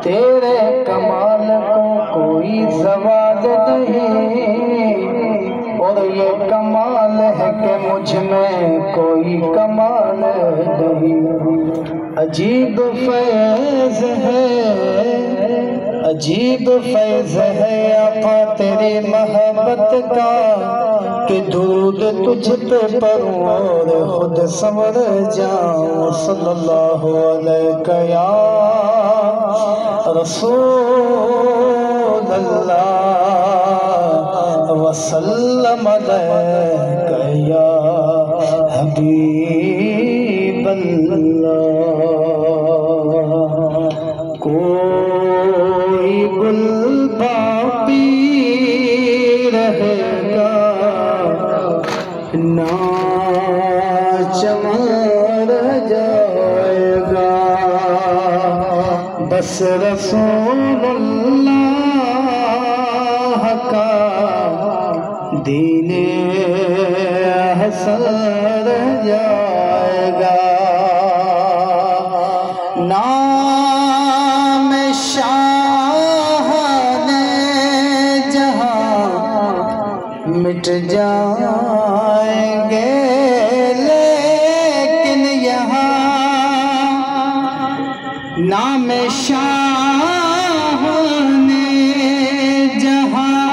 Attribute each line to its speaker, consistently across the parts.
Speaker 1: تیرے کمال کو کوئی زوال نہیں، اور یہ کمال ہے کہ مجھ میں کوئی کمال نہیں۔ عجیب فیض ہے، عجیب فیض ہے آقا تیری محبت کا، کہ درود تجھ پہ پڑھوں اور خود سنور جاؤں۔ صلی اللہ علیہ یا رسول اللہ، وسلم علیک یا حبیب اللہ۔ کوئی گل باقی رہے گا نہ چمن رہ جائے گا، بس رسول اللہ کا دین حسن رہ جائے گا۔ نام شاہ نے جہاں مٹ جائیں گے، لیکن یہاں نام شاہ نے جہاں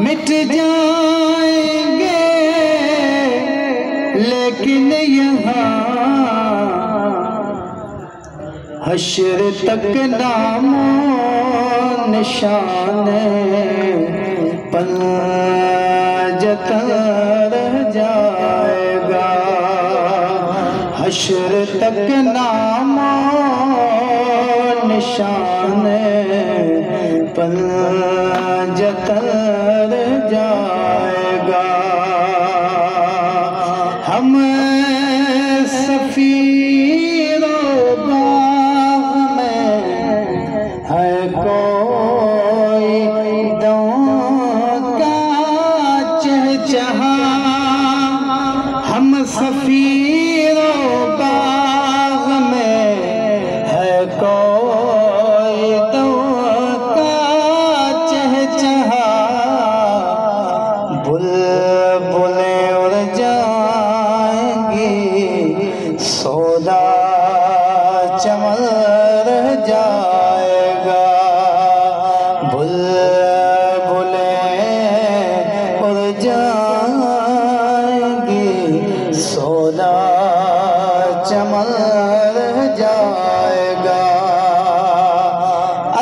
Speaker 1: مٹ جائیں گے، لیکن یہاں حشر تک نام و نشان پنجتا رہ جائے گا، حشر تک نام و نشان پنجتا رہ جائے گا۔ ہم سفیر و باغ میں ہے کوئی دوں کا چہچہا، ہم سفیر و باغ میں ہے کوئی دوں کا چہچہا، بلبلیں اڑ جائیں گی سودا چمن رہ جائے گا، بلبلیں اڑ جائیں گی سودا چمن رہ جائے گا۔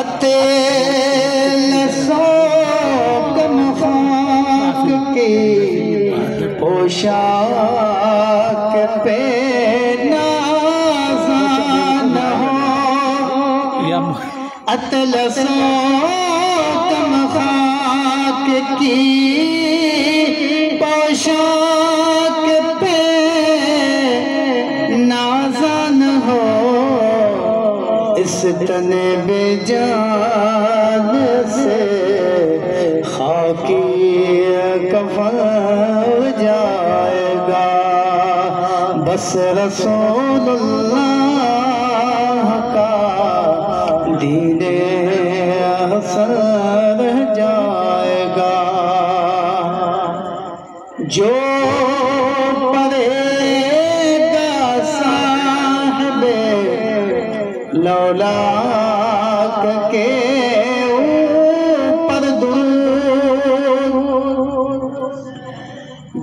Speaker 1: اتیل سوکن خاک کی پوشاک پہ نازان ہو، اتیل سوکن خاک کی پوشاک پہ نازان ہو، اس تن بے جان سے خاکی کفن جائے گا، بس رسول اللہ کا دین حسن رہ جائے گا۔ جو پڑھے گا صاحب لولاک کے اوپر درود،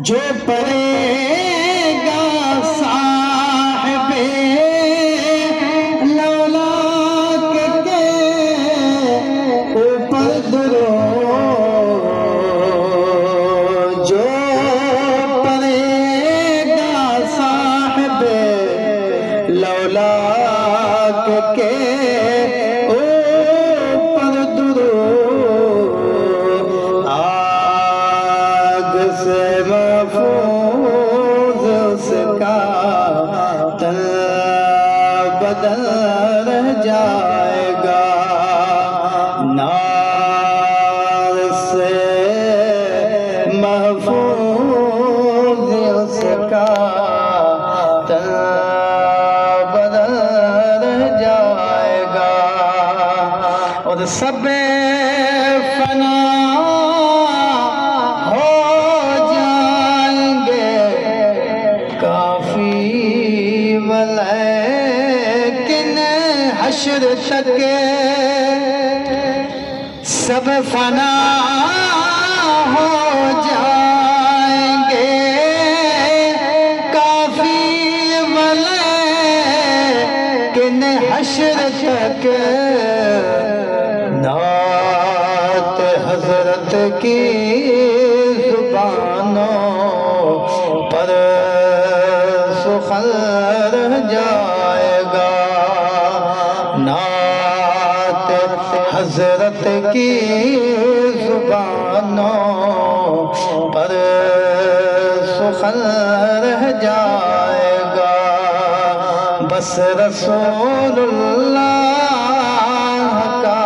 Speaker 1: جو پڑھے گا صاحب لولاک کے اوپر درود، جو پڑھے گا صاحب لولاک کے اوپر درود، آگ سے محفوظ اس کا تن بدن رہ جائے گا، نار سے محفوظ اس کا تن بدن رہ جائے گا۔ سب فنا ہو جائیں گے کافی ولیکن حشر تک سب فنا ہو جائیں گے کافی ولیکن حشر تک نعت حضرت کی زبانوں پر سخن رہ جائے گا نعت حضرت کی زبانوں پر سخن رہ جائے گا بس رسول اللہ کا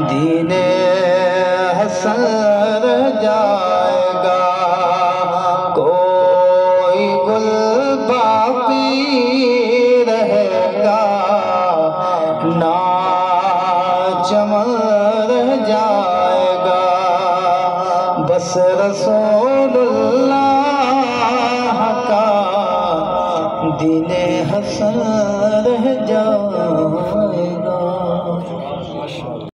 Speaker 1: دین حسن رہ جائے گا کوئی گل باقی رہے گا نہ چمن رہ جائے گا بس رسول